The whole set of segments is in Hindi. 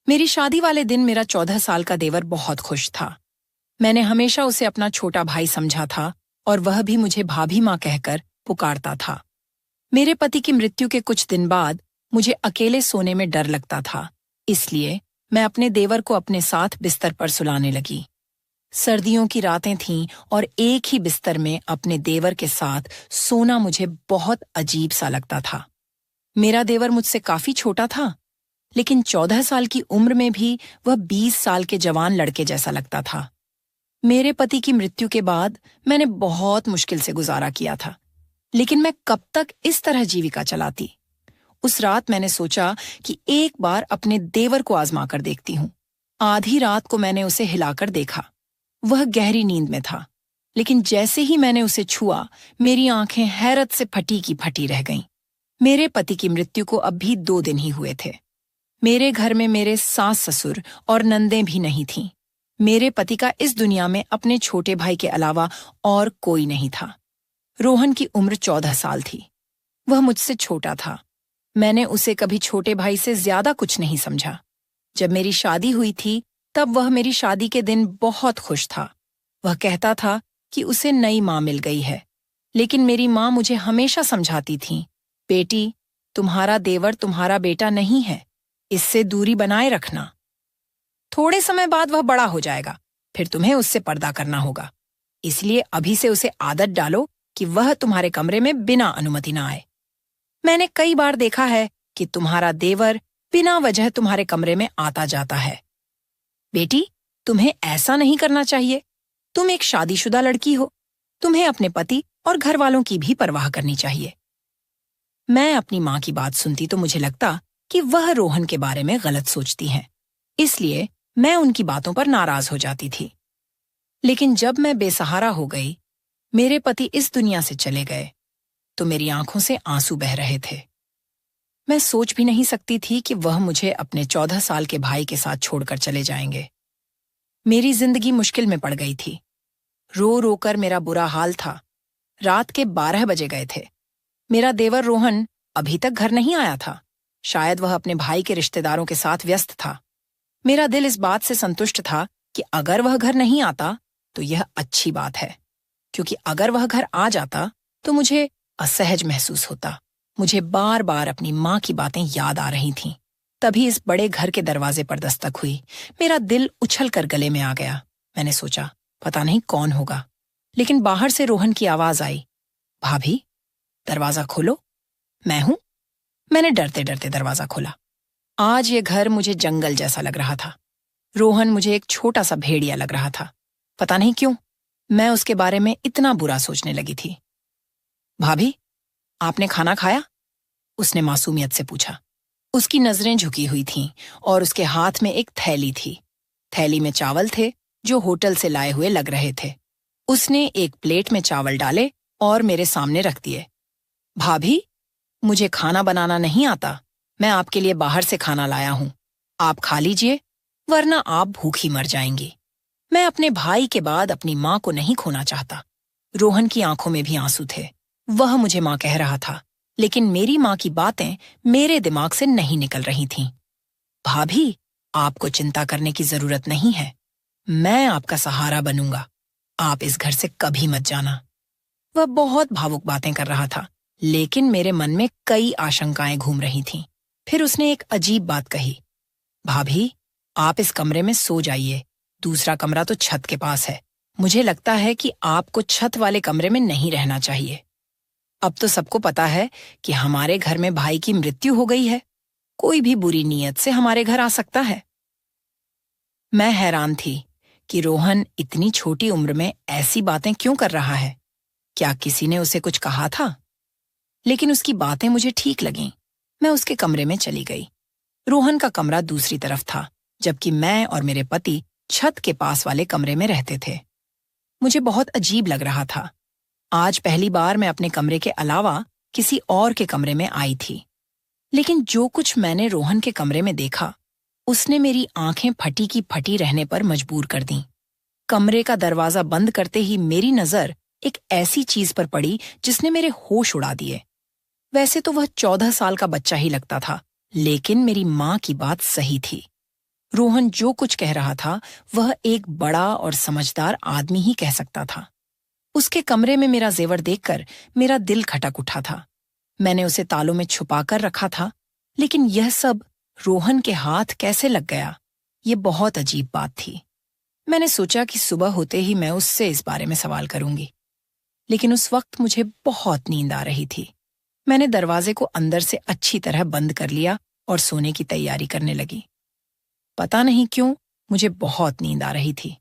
मेरी शादी वाले दिन मेरा 14 साल का देवर बहुत खुश था। मैंने हमेशा उसे अपना छोटा भाई समझा था और वह भी मुझे भाभी माँ कहकर पुकारता था। मेरे पति की मृत्यु के कुछ दिन बाद मुझे अकेले सोने में डर लगता था, इसलिए मैं अपने देवर को अपने साथ बिस्तर पर सुलाने लगी। सर्दियों की रातें थीं और एक ही बिस्तर में अपने देवर के साथ सोना मुझे बहुत अजीब सा लगता था। मेरा देवर मुझसे काफी छोटा था, लेकिन 14 साल की उम्र में भी वह 20 साल के जवान लड़के जैसा लगता था। मेरे पति की मृत्यु के बाद मैंने बहुत मुश्किल से गुजारा किया था, लेकिन मैं कब तक इस तरह जीविका चलाती। उस रात मैंने सोचा कि एक बार अपने देवर को आजमा कर देखती हूँ। आधी रात को मैंने उसे हिलाकर देखा। वह गहरी नींद में था, लेकिन जैसे ही मैंने उसे छुआ, मेरी आंखें हैरत से फटी की फटी रह गईं। मेरे पति की मृत्यु को अब भी 2 दिन ही हुए थे। मेरे घर में मेरे सास ससुर और नंदें भी नहीं थीं। मेरे पति का इस दुनिया में अपने छोटे भाई के अलावा और कोई नहीं था। रोहन की उम्र 14 साल थी। वह मुझसे छोटा था। मैंने उसे कभी छोटे भाई से ज्यादा कुछ नहीं समझा। जब मेरी शादी हुई थी, तब वह मेरी शादी के दिन बहुत खुश था। वह कहता था कि उसे नई माँ मिल गई है, लेकिन मेरी माँ मुझे हमेशा समझाती थी, बेटी, तुम्हारा देवर तुम्हारा बेटा नहीं है, इससे दूरी बनाए रखना। थोड़े समय बाद वह बड़ा हो जाएगा, फिर तुम्हें उससे पर्दा करना होगा। इसलिए अभी से उसे आदत डालो कि वह तुम्हारे कमरे में बिना अनुमति ना आए। मैंने कई बार देखा है कि तुम्हारा देवर बिना वजह तुम्हारे कमरे में आता जाता है। बेटी, तुम्हें ऐसा नहीं करना चाहिए। तुम एक शादीशुदा लड़की हो। तुम्हें अपने पति और घर वालों की भी परवाह करनी चाहिए। मैं अपनी माँ की बात सुनती तो मुझे लगता कि वह रोहन के बारे में गलत सोचती हैं, इसलिए मैं उनकी बातों पर नाराज हो जाती थी। लेकिन जब मैं बेसहारा हो गई, मेरे पति इस दुनिया से चले गए, तो मेरी आंखों से आंसू बह रहे थे। मैं सोच भी नहीं सकती थी कि वह मुझे अपने 14 साल के भाई के साथ छोड़कर चले जाएंगे। मेरी जिंदगी मुश्किल में पड़ गई थी। रो रो कर मेरा बुरा हाल था। रात के 12 बजे गए थे। मेरा देवर रोहन अभी तक घर नहीं आया था। शायद वह अपने भाई के रिश्तेदारों के साथ व्यस्त था। मेरा दिल इस बात से संतुष्ट था कि अगर वह घर नहीं आता तो यह अच्छी बात है, क्योंकि अगर वह घर आ जाता तो मुझे असहज महसूस होता। मुझे बार बार अपनी माँ की बातें याद आ रही थीं। तभी इस बड़े घर के दरवाजे पर दस्तक हुई। मेरा दिल उछल कर गले में आ गया। मैंने सोचा, पता नहीं कौन होगा, लेकिन बाहर से रोहन की आवाज आई, भाभी, दरवाजा खोलो, मैं हूं। मैंने डरते डरते दरवाजा खोला। आज ये घर मुझे जंगल जैसा लग रहा था। रोहन मुझे एक छोटा सा भेड़िया लग रहा था। पता नहीं क्यों मैं उसके बारे में इतना बुरा सोचने लगी थी। भाभी, आपने खाना खाया? उसने मासूमियत से पूछा। उसकी नजरें झुकी हुई थीं और उसके हाथ में एक थैली थी। थैली में चावल थे जो होटल से लाए हुए लग रहे थे। उसने एक प्लेट में चावल डाले और मेरे सामने रख दिए। भाभी, मुझे खाना बनाना नहीं आता। मैं आपके लिए बाहर से खाना लाया हूं। आप खा लीजिए, वरना आप भूखी मर जाएंगी। मैं अपने भाई के बाद अपनी माँ को नहीं खोना चाहता। रोहन की आंखों में भी आंसू थे। वह मुझे माँ कह रहा था, लेकिन मेरी माँ की बातें मेरे दिमाग से नहीं निकल रही थीं। भाभी, आपको चिंता करने की जरूरत नहीं है। मैं आपका सहारा बनूंगा। आप इस घर से कभी मत जाना। वह बहुत भावुक बातें कर रहा था, लेकिन मेरे मन में कई आशंकाएं घूम रही थीं। फिर उसने एक अजीब बात कही, भाभी, आप इस कमरे में सो जाइए। दूसरा कमरा तो छत के पास है। मुझे लगता है कि आपको छत वाले कमरे में नहीं रहना चाहिए। अब तो सबको पता है कि हमारे घर में भाई की मृत्यु हो गई है। कोई भी बुरी नीयत से हमारे घर आ सकता है। मैं हैरान थी कि रोहन इतनी छोटी उम्र में ऐसी बातें क्यों कर रहा है। क्या किसी ने उसे कुछ कहा था? लेकिन उसकी बातें मुझे ठीक लगीं। मैं उसके कमरे में चली गई। रोहन का कमरा दूसरी तरफ था, जबकि मैं और मेरे पति छत के पास वाले कमरे में रहते थे। मुझे बहुत अजीब लग रहा था। आज पहली बार मैं अपने कमरे के अलावा किसी और के कमरे में आई थी। लेकिन जो कुछ मैंने रोहन के कमरे में देखा, उसने मेरी आंखें फटी की फटी रहने पर मजबूर कर दी। कमरे का दरवाजा बंद करते ही मेरी नजर एक ऐसी चीज पर पड़ी जिसने मेरे होश उड़ा दिए। वैसे तो वह 14 साल का बच्चा ही लगता था, लेकिन मेरी माँ की बात सही थी। रोहन जो कुछ कह रहा था वह एक बड़ा और समझदार आदमी ही कह सकता था। उसके कमरे में मेरा जेवर देखकर मेरा दिल खटक उठा था। मैंने उसे तालों में छुपा कर रखा था, लेकिन यह सब रोहन के हाथ कैसे लग गया, ये बहुत अजीब बात थी। मैंने सोचा कि सुबह होते ही मैं उससे इस बारे में सवाल करूंगी, लेकिन उस वक्त मुझे बहुत नींद आ रही थी। मैंने दरवाजे को अंदर से अच्छी तरह बंद कर लिया और सोने की तैयारी करने लगी। पता नहीं क्यों मुझे बहुत नींद आ रही थी।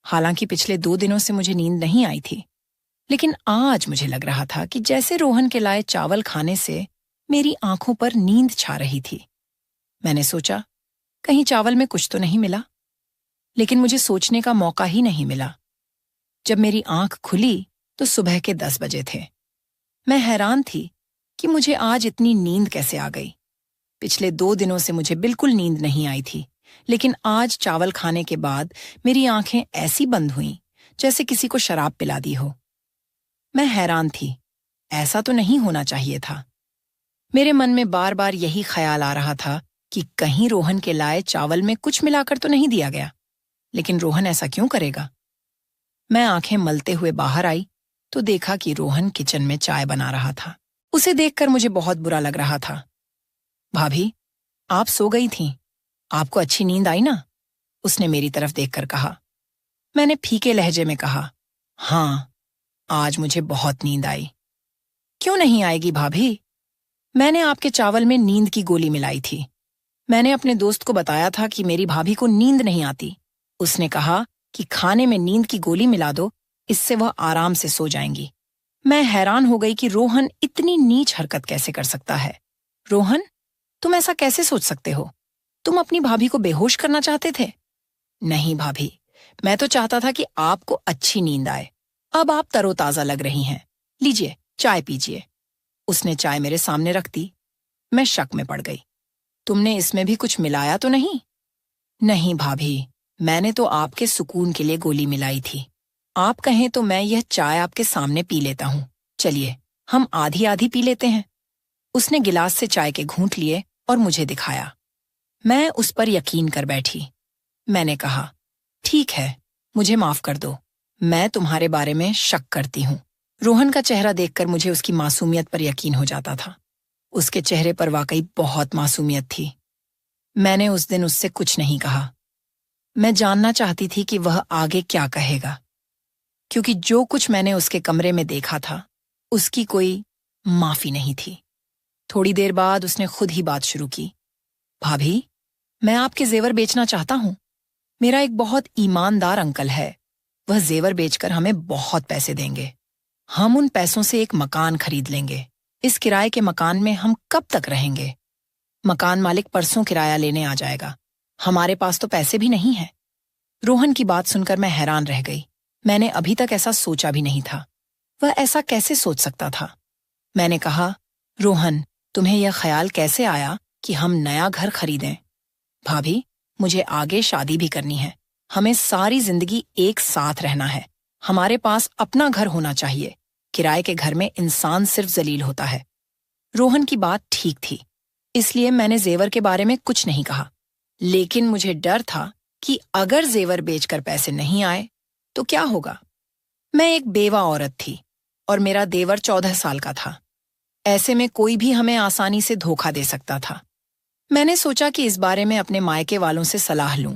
हालांकि पिछले 2 दिनों से मुझे नींद नहीं आई थी, लेकिन आज मुझे लग रहा था कि जैसे रोहन के लाए चावल खाने से मेरी आंखों पर नींद छा रही थी। मैंने सोचा, कहीं चावल में कुछ तो नहीं मिला, लेकिन मुझे सोचने का मौका ही नहीं मिला। जब मेरी आंख खुली तो सुबह के 10 बजे थे। मैं हैरान थी कि मुझे आज इतनी नींद कैसे आ गई। पिछले 2 दिनों से मुझे बिल्कुल नींद नहीं आई थी, लेकिन आज चावल खाने के बाद मेरी आंखें ऐसी बंद हुईं जैसे किसी को शराब पिला दी हो। मैं हैरान थी, ऐसा तो नहीं होना चाहिए था। मेरे मन में बार बार यही ख्याल आ रहा था कि कहीं रोहन के लाए चावल में कुछ मिलाकर तो नहीं दिया गया। लेकिन रोहन ऐसा क्यों करेगा? मैं आंखें मलते हुए बाहर आई तो देखा कि रोहन किचन में चाय बना रहा था। उसे देखकर मुझे बहुत बुरा लग रहा था। भाभी, आप सो गई थीं, आपको अच्छी नींद आई ना? उसने मेरी तरफ देखकर कहा। मैंने फीके लहजे में कहा, हाँ, आज मुझे बहुत नींद आई। क्यों नहीं आएगी भाभी? मैंने आपके चावल में नींद की गोली मिलाई थी। मैंने अपने दोस्त को बताया था कि मेरी भाभी को नींद नहीं आती। उसने कहा कि खाने में नींद की गोली मिला दो, इससे वह आराम से सो जाएंगी। मैं हैरान हो गई कि रोहन इतनी नीच हरकत कैसे कर सकता है। रोहन, तुम ऐसा कैसे सोच सकते हो? तुम अपनी भाभी को बेहोश करना चाहते थे? नहीं भाभी, मैं तो चाहता था कि आपको अच्छी नींद आए। अब आप तरोताजा लग रही हैं। लीजिए, चाय पीजिए। उसने चाय मेरे सामने रख दी। मैं शक में पड़ गई। तुमने इसमें भी कुछ मिलाया तो नहीं? नहीं भाभी, मैंने तो आपके सुकून के लिए गोली मिलाई थी। आप कहें तो मैं यह चाय आपके सामने पी लेता हूँ। चलिए, हम आधी आधी पी लेते हैं। उसने गिलास से चाय के घूंट लिए और मुझे दिखाया। मैं उस पर यकीन कर बैठी। मैंने कहा, ठीक है, मुझे माफ कर दो, मैं तुम्हारे बारे में शक करती हूँ। रोहन का चेहरा देखकर मुझे उसकी मासूमियत पर यकीन हो जाता था। उसके चेहरे पर वाकई बहुत मासूमियत थी। मैंने उस दिन उससे कुछ नहीं कहा। मैं जानना चाहती थी कि वह आगे क्या कहेगा, क्योंकि जो कुछ मैंने उसके कमरे में देखा था उसकी कोई माफी नहीं थी। थोड़ी देर बाद उसने खुद ही बात शुरू की। भाभी, मैं आपके जेवर बेचना चाहता हूँ। मेरा एक बहुत ईमानदार अंकल है। वह जेवर बेचकर हमें बहुत पैसे देंगे। हम उन पैसों से एक मकान खरीद लेंगे। इस किराए के मकान में हम कब तक रहेंगे? मकान मालिक परसों किराया लेने आ जाएगा। हमारे पास तो पैसे भी नहीं हैं। रोहन की बात सुनकर मैं हैरान रह गई। मैंने अभी तक ऐसा सोचा भी नहीं था। वह ऐसा कैसे सोच सकता था? मैंने कहा, रोहन, तुम्हें यह ख्याल कैसे आया कि हम नया घर खरीदें? भाभी, मुझे आगे शादी भी करनी है। हमें सारी जिंदगी एक साथ रहना है। हमारे पास अपना घर होना चाहिए। किराए के घर में इंसान सिर्फ जलील होता है। रोहन की बात ठीक थी, इसलिए मैंने जेवर के बारे में कुछ नहीं कहा। लेकिन मुझे डर था कि अगर जेवर बेचकर पैसे नहीं आए तो क्या होगा? मैं एक बेवा औरत थी और मेरा देवर 14 साल का था। ऐसे में कोई भी हमें आसानी से धोखा दे सकता था। मैंने सोचा कि इस बारे में अपने मायके वालों से सलाह लूं।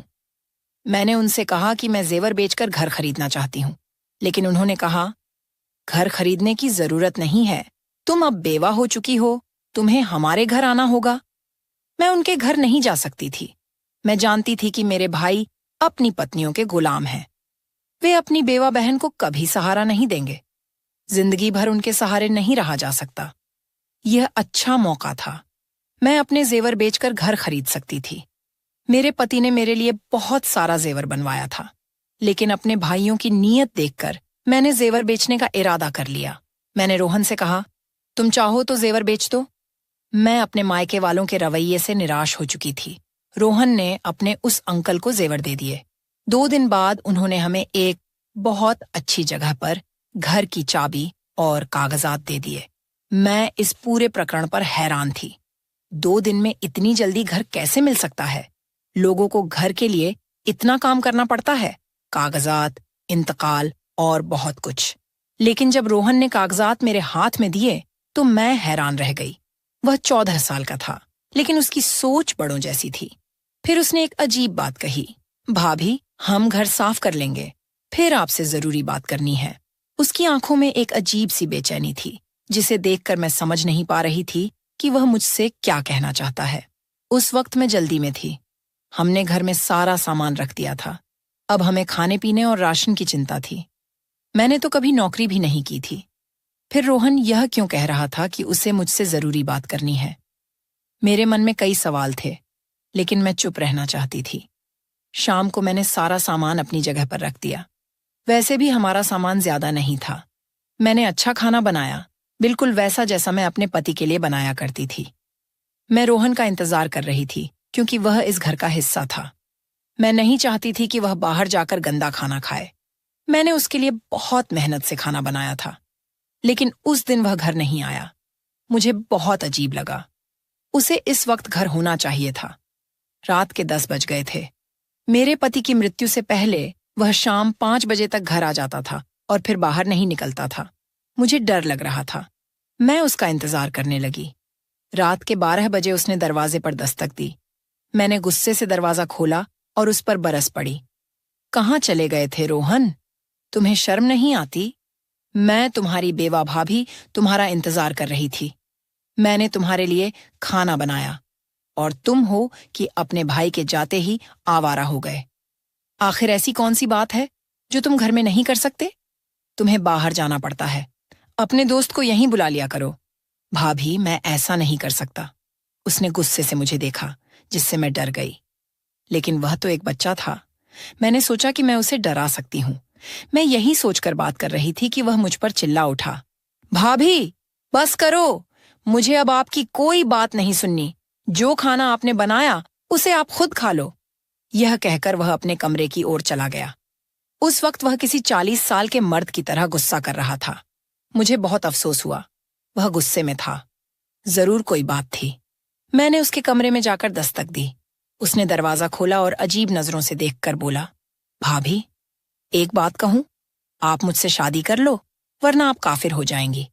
मैंने उनसे कहा कि मैं जेवर बेचकर घर खरीदना चाहती हूं, लेकिन उन्होंने कहा, घर खरीदने की जरूरत नहीं है। तुम अब बेवा हो चुकी हो, तुम्हें हमारे घर आना होगा। मैं उनके घर नहीं जा सकती थी। मैं जानती थी कि मेरे भाई अपनी पत्नियों के गुलाम हैं। वे अपनी बेवा बहन को कभी सहारा नहीं देंगे। जिंदगी भर उनके सहारे नहीं रहा जा सकता। यह अच्छा मौका था। मैं अपने जेवर बेचकर घर खरीद सकती थी। मेरे पति ने मेरे लिए बहुत सारा जेवर बनवाया था, लेकिन अपने भाइयों की नीयत देखकर मैंने जेवर बेचने का इरादा कर लिया। मैंने रोहन से कहा, तुम चाहो तो जेवर बेच दो। मैं अपने मायके वालों के रवैये से निराश हो चुकी थी। रोहन ने अपने उस अंकल को जेवर दे दिए। 2 दिन बाद उन्होंने हमें एक बहुत अच्छी जगह पर घर की चाबी और कागजात दे दिए। मैं इस पूरे प्रकरण पर हैरान थी। 2 दिन में इतनी जल्दी घर कैसे मिल सकता है? लोगों को घर के लिए इतना काम करना पड़ता है, कागजात, इंतकाल और बहुत कुछ। लेकिन जब रोहन ने कागजात मेरे हाथ में दिए तो मैं हैरान रह गई। वह 14 साल का था, लेकिन उसकी सोच बड़ों जैसी थी। फिर उसने एक अजीब बात कही, भाभी, हम घर साफ कर लेंगे, फिर आपसे जरूरी बात करनी है। उसकी आंखों में एक अजीब सी बेचैनी थी, जिसे देखकर मैं समझ नहीं पा रही थी कि वह मुझसे क्या कहना चाहता है। उस वक्त मैं जल्दी में थी। हमने घर में सारा सामान रख दिया था। अब हमें खाने पीने और राशन की चिंता थी। मैंने तो कभी नौकरी भी नहीं की थी। फिर रोहन यह क्यों कह रहा था कि उसे मुझसे जरूरी बात करनी है? मेरे मन में कई सवाल थे, लेकिन मैं चुप रहना चाहती थी। शाम को मैंने सारा सामान अपनी जगह पर रख दिया। वैसे भी हमारा सामान ज्यादा नहीं था। मैंने अच्छा खाना बनाया, बिल्कुल वैसा जैसा मैं अपने पति के लिए बनाया करती थी। मैं रोहन का इंतजार कर रही थी, क्योंकि वह इस घर का हिस्सा था। मैं नहीं चाहती थी कि वह बाहर जाकर गंदा खाना खाए। मैंने उसके लिए बहुत मेहनत से खाना बनाया था, लेकिन उस दिन वह घर नहीं आया। मुझे बहुत अजीब लगा। उसे इस वक्त घर होना चाहिए था। रात के 10 बज गए थे। मेरे पति की मृत्यु से पहले वह शाम 5 बजे तक घर आ जाता था और फिर बाहर नहीं निकलता था। मुझे डर लग रहा था। मैं उसका इंतजार करने लगी। रात के 12 बजे उसने दरवाजे पर दस्तक दी। मैंने गुस्से से दरवाजा खोला और उस पर बरस पड़ी। कहाँ चले गए थे रोहन? तुम्हें शर्म नहीं आती? मैं तुम्हारी बेवा भाभी तुम्हारा इंतजार कर रही थी। मैंने तुम्हारे लिए खाना बनाया और तुम हो कि अपने भाई के जाते ही आवारा हो गए। आखिर ऐसी कौन सी बात है जो तुम घर में नहीं कर सकते? तुम्हें बाहर जाना पड़ता है। अपने दोस्त को यहीं बुला लिया करो। भाभी, मैं ऐसा नहीं कर सकता। उसने गुस्से से मुझे देखा, जिससे मैं डर गई। लेकिन वह तो एक बच्चा था। मैंने सोचा कि मैं उसे डरा सकती हूँ। मैं यही सोचकर बात कर रही थी कि वह मुझ पर चिल्ला उठा, भाभी, बस करो। मुझे अब आपकी कोई बात नहीं सुननी। जो खाना आपने बनाया उसे आप खुद खा लो। यह कहकर वह अपने कमरे की ओर चला गया। उस वक्त वह किसी 40 साल के मर्द की तरह गुस्सा कर रहा था। मुझे बहुत अफसोस हुआ। वह गुस्से में था। जरूर कोई बात थी। मैंने उसके कमरे में जाकर दस्तक दी। उसने दरवाजा खोला और अजीब नजरों से देखकर बोला, भाभी, एक बात कहूं, आप मुझसे शादी कर लो, वरना आप काफिर हो जाएंगी।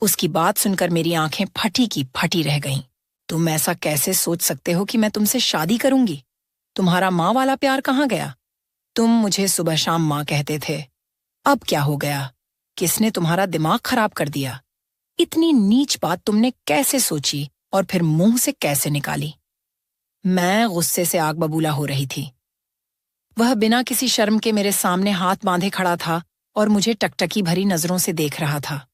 उसकी बात सुनकर मेरी आंखें फटी की फटी रह गईं। तुम ऐसा कैसे सोच सकते हो कि मैं तुमसे शादी करूंगी? तुम्हारा माँ वाला प्यार कहाँ गया? तुम मुझे सुबह शाम माँ कहते थे। अब क्या हो गया? किसने तुम्हारा दिमाग खराब कर दिया? इतनी नीच बात तुमने कैसे सोची और फिर मुंह से कैसे निकाली? मैं गुस्से से आग बबूला हो रही थी। वह बिना किसी शर्म के मेरे सामने हाथ बांधे खड़ा था और मुझे टकटकी भरी नजरों से देख रहा था।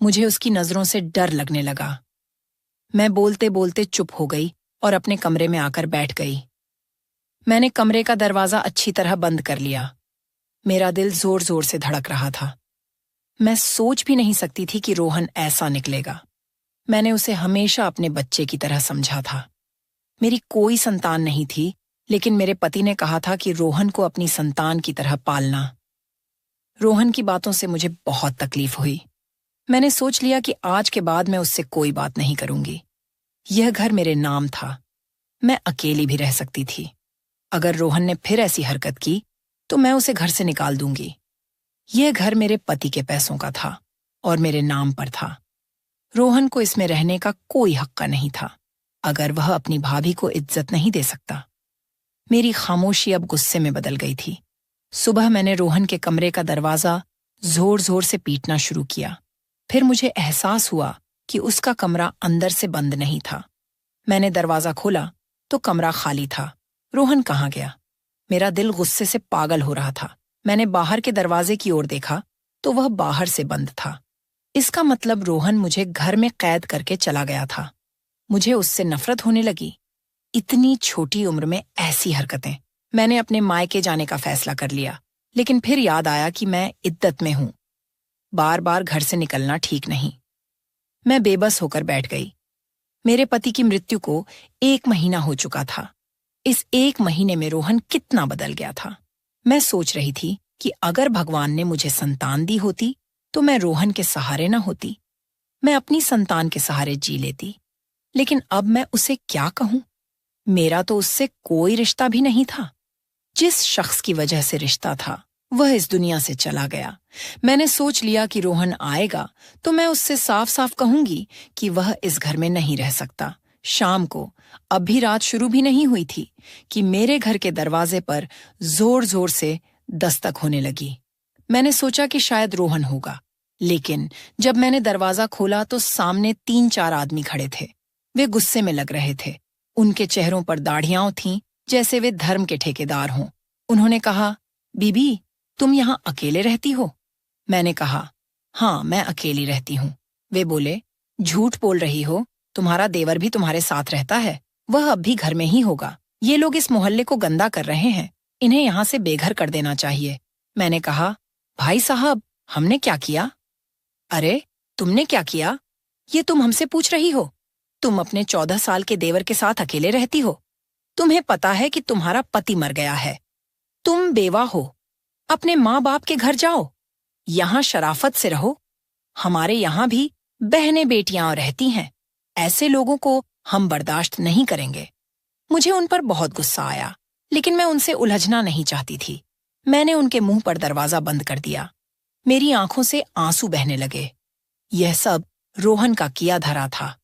मुझे उसकी नजरों से डर लगने लगा। मैं बोलते बोलते चुप हो गई और अपने कमरे में आकर बैठ गई। मैंने कमरे का दरवाजा अच्छी तरह बंद कर लिया। मेरा दिल जोर जोर से धड़क रहा था। मैं सोच भी नहीं सकती थी कि रोहन ऐसा निकलेगा। मैंने उसे हमेशा अपने बच्चे की तरह समझा था। मेरी कोई संतान नहीं थी, लेकिन मेरे पति ने कहा था कि रोहन को अपनी संतान की तरह पालना। रोहन की बातों से मुझे बहुत तकलीफ हुई। मैंने सोच लिया कि आज के बाद मैं उससे कोई बात नहीं करूंगी। यह घर मेरे नाम था। मैं अकेली भी रह सकती थी। अगर रोहन ने फिर ऐसी हरकत की तो मैं उसे घर से निकाल दूंगी। यह घर मेरे पति के पैसों का था और मेरे नाम पर था। रोहन को इसमें रहने का कोई हक्का नहीं था, अगर वह अपनी भाभी को इज्जत नहीं दे सकता। मेरी खामोशी अब गुस्से में बदल गई थी। सुबह मैंने रोहन के कमरे का दरवाजा जोर जोर से पीटना शुरू किया। फिर मुझे एहसास हुआ कि उसका कमरा अंदर से बंद नहीं था। मैंने दरवाजा खोला तो कमरा खाली था। रोहन कहाँ गया? मेरा दिल गुस्से से पागल हो रहा था। मैंने बाहर के दरवाजे की ओर देखा तो वह बाहर से बंद था। इसका मतलब रोहन मुझे घर में कैद करके चला गया था। मुझे उससे नफरत होने लगी। इतनी छोटी उम्र में ऐसी हरकतें। मैंने अपने मायके जाने का फैसला कर लिया, लेकिन फिर याद आया कि मैं इद्दत में हूं। बार बार घर से निकलना ठीक नहीं। मैं बेबस होकर बैठ गई। मेरे पति की मृत्यु को 1 महीना हो चुका था। इस 1 महीने में रोहन कितना बदल गया था। मैं सोच रही थी कि अगर भगवान ने मुझे संतान दी होती तो मैं रोहन के सहारे न होती। मैं अपनी संतान के सहारे जी लेती। लेकिन अब मैं उसे क्या कहूं? मेरा तो उससे कोई रिश्ता भी नहीं था। जिस शख्स की वजह से रिश्ता था वह इस दुनिया से चला गया। मैंने सोच लिया कि रोहन आएगा तो मैं उससे साफ साफ कहूंगी कि वह इस घर में नहीं रह सकता। शाम को, अब भी रात शुरू भी नहीं हुई थी, कि मेरे घर के दरवाजे पर जोर जोर से दस्तक होने लगी। मैंने सोचा कि शायद रोहन होगा, लेकिन जब मैंने दरवाजा खोला तो सामने 3-4 आदमी खड़े थे। वे गुस्से में लग रहे थे। उनके चेहरों पर दाढ़ियां थीं, जैसे वे धर्म के ठेकेदार हों। उन्होंने कहा, बीबी, तुम यहाँ अकेले रहती हो? मैंने कहा, हाँ, मैं अकेली रहती हूँ। वे बोले, झूठ बोल रही हो, तुम्हारा देवर भी तुम्हारे साथ रहता है। वह अब भी घर में ही होगा। ये लोग इस मोहल्ले को गंदा कर रहे हैं, इन्हें यहाँ से बेघर कर देना चाहिए। मैंने कहा, भाई साहब, हमने क्या किया? अरे, तुमने क्या किया? ये तुम हमसे पूछ रही हो? तुम अपने 14 साल के देवर के साथ अकेले रहती हो। तुम्हें पता है कि तुम्हारा पति मर गया है। तुम बेवा हो। अपने माँ बाप के घर जाओ, यहाँ शराफत से रहो। हमारे यहाँ भी बहनें बेटियां रहती हैं। ऐसे लोगों को हम बर्दाश्त नहीं करेंगे। मुझे उन पर बहुत गुस्सा आया, लेकिन मैं उनसे उलझना नहीं चाहती थी। मैंने उनके मुंह पर दरवाजा बंद कर दिया। मेरी आंखों से आंसू बहने लगे। यह सब रोहन का किया धरा था।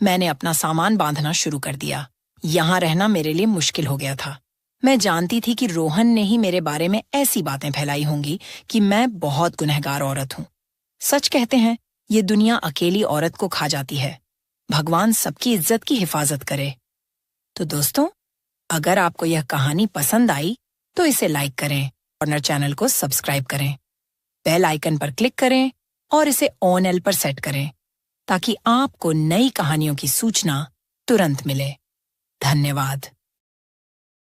मैंने अपना सामान बांधना शुरू कर दिया। यहाँ रहना मेरे लिए मुश्किल हो गया था। मैं जानती थी कि रोहन ने ही मेरे बारे में ऐसी बातें फैलाई होंगी कि मैं बहुत गुनहगार औरत हूँ। सच कहते हैं, ये दुनिया अकेली औरत को खा जाती है। भगवान सबकी इज्जत की हिफाजत करे। तो दोस्तों, अगर आपको यह कहानी पसंद आई तो इसे लाइक करें, कॉर्नर चैनल को सब्सक्राइब करें, बेल आइकन पर क्लिक करें और इसे ऑन एल पर सेट करें, ताकि आपको नई कहानियों की सूचना तुरंत मिले। धन्यवाद।